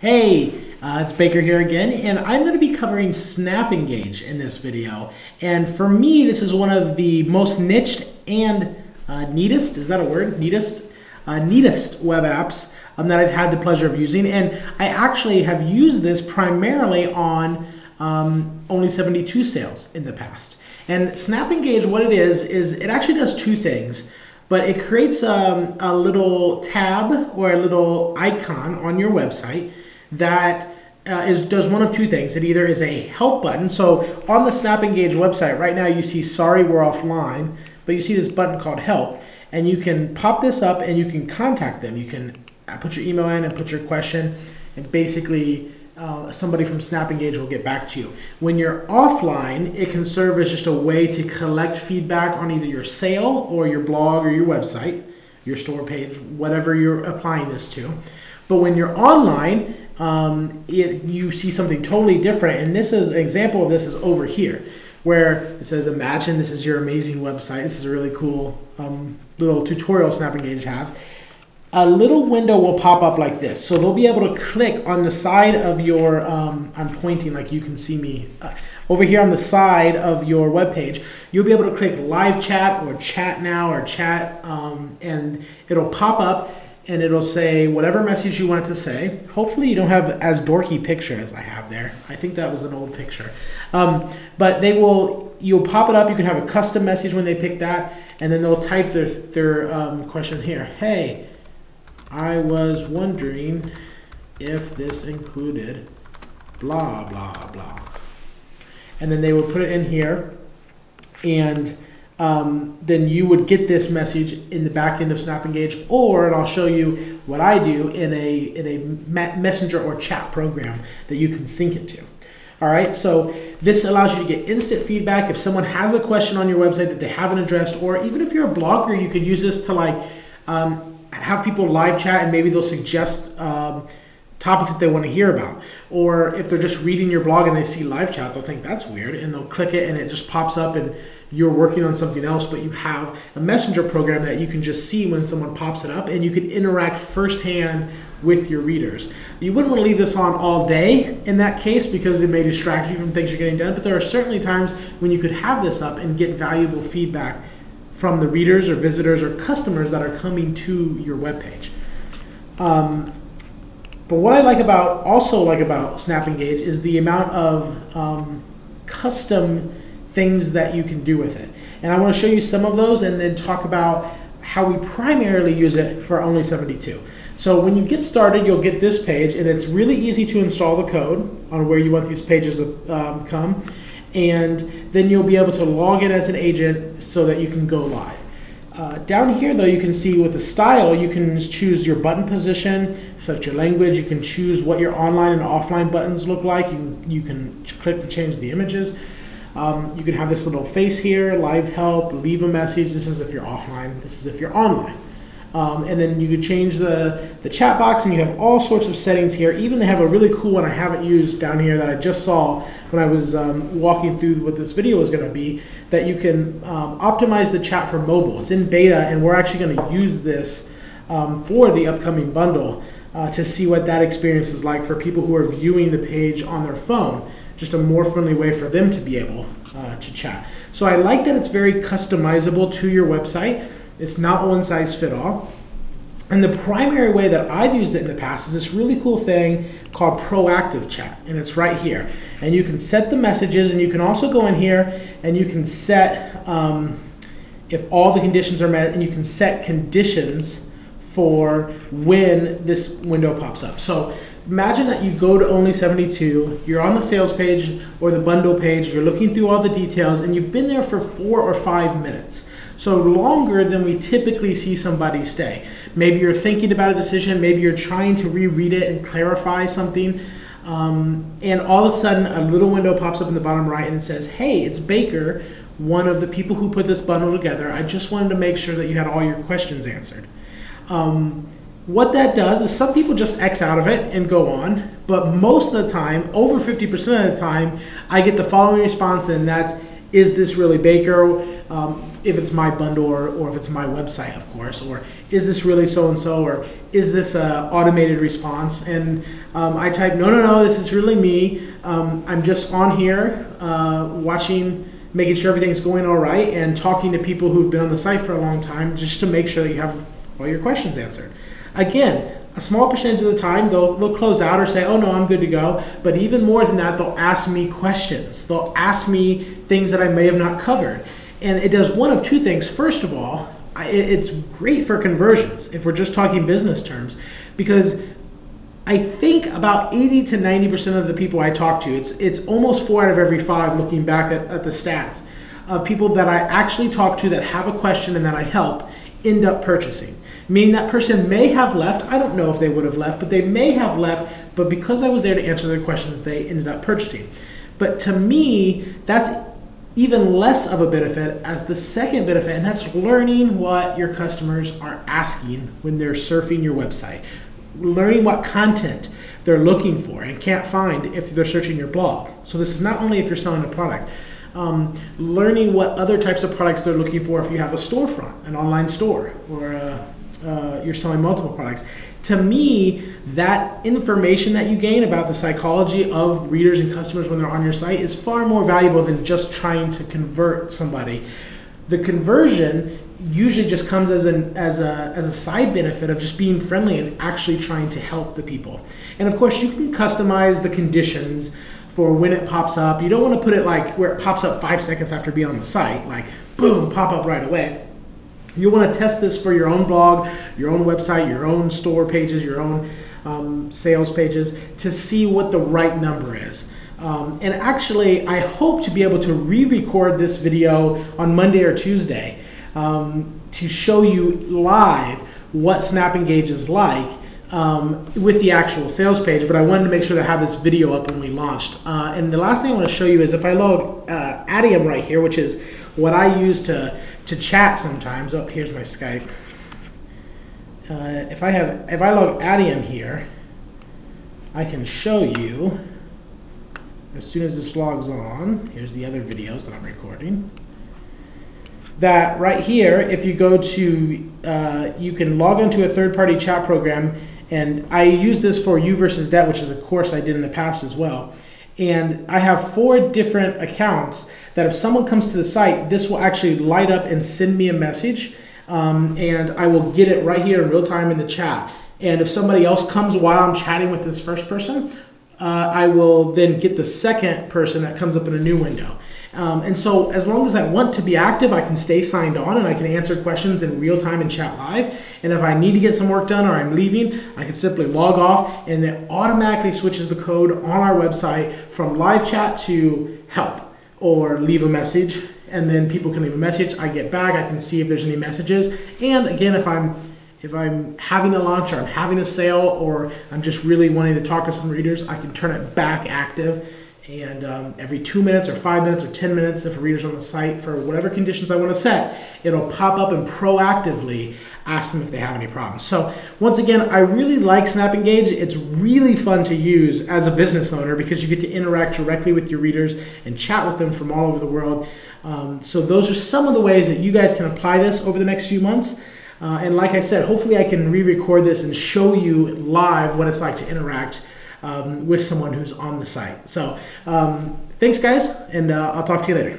Hey, it's Baker here again, and I'm going to be covering SnapEngage in this video. And for me, this is one of the most niched and neatest, is that a word? Neatest web apps that I've had the pleasure of using. And I actually have used this primarily on only 72 sales in the past. And SnapEngage, what it is it actually does two things. But it creates a little tab or a little icon on your website that does one of two things. It either is a help button. So on the SnapEngage website right now you see sorry we're offline, but you see this button called help, and you can pop this up and you can contact them. You can put your email in and put your question, and basically somebody from SnapEngage will get back to you. When you're offline, it can serve as just a way to collect feedback on either your sale or your blog or your website, your store page, whatever you're applying this to. But when you're online, you see something totally different, and this is an example of this is over here, where it says, imagine this is your amazing website. This is a really cool little tutorial SnapEngage have. A little window will pop up like this. So they'll be able to click on the side of your, I'm pointing like you can see me, over here on the side of your web page, you'll be able to click live chat or chat now or chat, and it'll pop up and it'll say whatever message you want it to say. Hopefully you don't have as dorky picture as I have there. I think that was an old picture. But you'll pop it up. You can have a custom message when they pick that, and then they'll type their question here. Hey, I was wondering if this included blah, blah, blah. And then they would put it in here, and then you would get this message in the back end of SnapEngage, and I'll show you what I do in a messenger or chat program that you can sync it to. All right, so this allows you to get instant feedback. If someone has a question on your website that they haven't addressed, or even if you're a blogger, you could use this to have people live chat, and maybe they'll suggest topics that they want to hear about. Or if they're just reading your blog and they see live chat, they'll think that's weird, and they'll click it and it just pops up and you're working on something else, but you have a messenger program that you can just see when someone pops it up, and you can interact firsthand with your readers. You wouldn't want to leave this on all day in that case because it may distract you from things you're getting done, but there are certainly times when you could have this up and get valuable feedback from the readers or visitors or customers that are coming to your webpage. But what I also like about SnapEngage is the amount of custom things that you can do with it. And I want to show you some of those and then talk about how we primarily use it for only 72. So when you get started, you'll get this page, and it's really easy to install the code on where you want these pages to come. And then you'll be able to log in as an agent so that you can go live. Down here though, you can see with the style, you can choose your button position, select your language, you can choose what your online and offline buttons look like, you can click to change the images. You can have this little face here, live help, leave a message. This is if you're offline, this is if you're online. And then you could change the chat box, and you have all sorts of settings here. Even they have a really cool one I haven't used down here that I just saw when I was walking through what this video was going to be, that you can optimize the chat for mobile. It's in beta, and we're actually going to use this for the upcoming bundle to see what that experience is like for people who are viewing the page on their phone. Just a more friendly way for them to be able to chat. So I like that it's very customizable to your website. It's not one size fit all. And the primary way that I've used it in the past is this really cool thing called proactive chat, and it's right here. And you can set the messages, and you can also go in here and you can set if all the conditions are met, and you can set conditions for when this window pops up. So imagine that you go to only 72, you're on the sales page or the bundle page, you're looking through all the details, and you've been there for 4 or 5 minutes. So longer than we typically see somebody stay. Maybe you're thinking about a decision, maybe you're trying to reread it and clarify something, and all of a sudden a little window pops up in the bottom right and says, hey, it's Baker, one of the people who put this bundle together. I just wanted to make sure that you had all your questions answered. What that does is some people just X out of it and go on, but most of the time, over 50% of the time, I get the following response, and that's, is this really Baker? If it's my bundle or if it's my website, of course, or is this really so-and-so, or is this an automated response? And I type, no, this is really me. I'm just on here watching, making sure everything's going all right, and talking to people who've been on the site for a long time just to make sure that you have all your questions answered. Again, a small percentage of the time they'll close out or say, oh no, I'm good to go. But even more than that, they'll ask me questions. They'll ask me things that I may have not covered. And it does one of two things. First of all, it's great for conversions if we're just talking business terms, because I think about 80 to 90% of the people I talk to, it's almost 4 out of every 5 looking back at the stats of people that I actually talk to that have a question and that I help end up purchasing. Meaning that person may have left, I don't know if they would have left, but they may have left, but because I was there to answer their questions, they ended up purchasing. But to me, that's even less of a benefit as the second benefit, and that's learning what your customers are asking when they're surfing your website. Learning what content they're looking for and can't find if they're searching your blog. So this is not only if you're selling a product, learning what other types of products they're looking for if you have a storefront, an online store, or you're selling multiple products. To me, that information that you gain about the psychology of readers and customers when they're on your site is far more valuable than just trying to convert somebody. The conversion usually just comes as a side benefit of just being friendly and actually trying to help the people. And of course, you can customize the conditions for when it pops up. You don't want to put it like where it pops up 5 seconds after being on the site, like boom, pop up right away. You want to test this for your own blog, your own website, your own store pages, your own sales pages to see what the right number is. And actually, I hope to be able to re-record this video on Monday or Tuesday to show you live what SnapEngage is like with the actual sales page, but I wanted to make sure that I have this video up when we launched. And the last thing I want to show you is if I load Adium right here, which is what I use to chat sometimes. Oh, here's my Skype. If I load Adium here, I can show you as soon as this logs on. Here's the other videos that I'm recording. That right here, if you go to, you can log into a third-party chat program, and I use this for You versus Debt, which is a course I did in the past as well. And I have 4 different accounts that if someone comes to the site, this will actually light up and send me a message, and I will get it right here in real time in the chat. And if somebody else comes while I'm chatting with this first person, I will then get the second person that comes up in a new window. And so as long as I want to be active, I can stay signed on and I can answer questions in real time and chat live. And if I need to get some work done or I'm leaving, I can simply log off and it automatically switches the code on our website from live chat to help or leave a message. And then people can leave a message, I get back, I can see if there's any messages. And again, if I'm having a launch or I'm having a sale or I'm just really wanting to talk to some readers, I can turn it back active. And every 2 minutes or 5 minutes or 10 minutes, if a reader's on the site for whatever conditions I want to set, it'll pop up and proactively ask them if they have any problems. So once again, I really like SnapEngage. It's really fun to use as a business owner because you get to interact directly with your readers and chat with them from all over the world. So those are some of the ways that you guys can apply this over the next few months. And like I said, hopefully I can re-record this and show you live what it's like to interact with someone who's on the site. So thanks guys, and I'll talk to you later.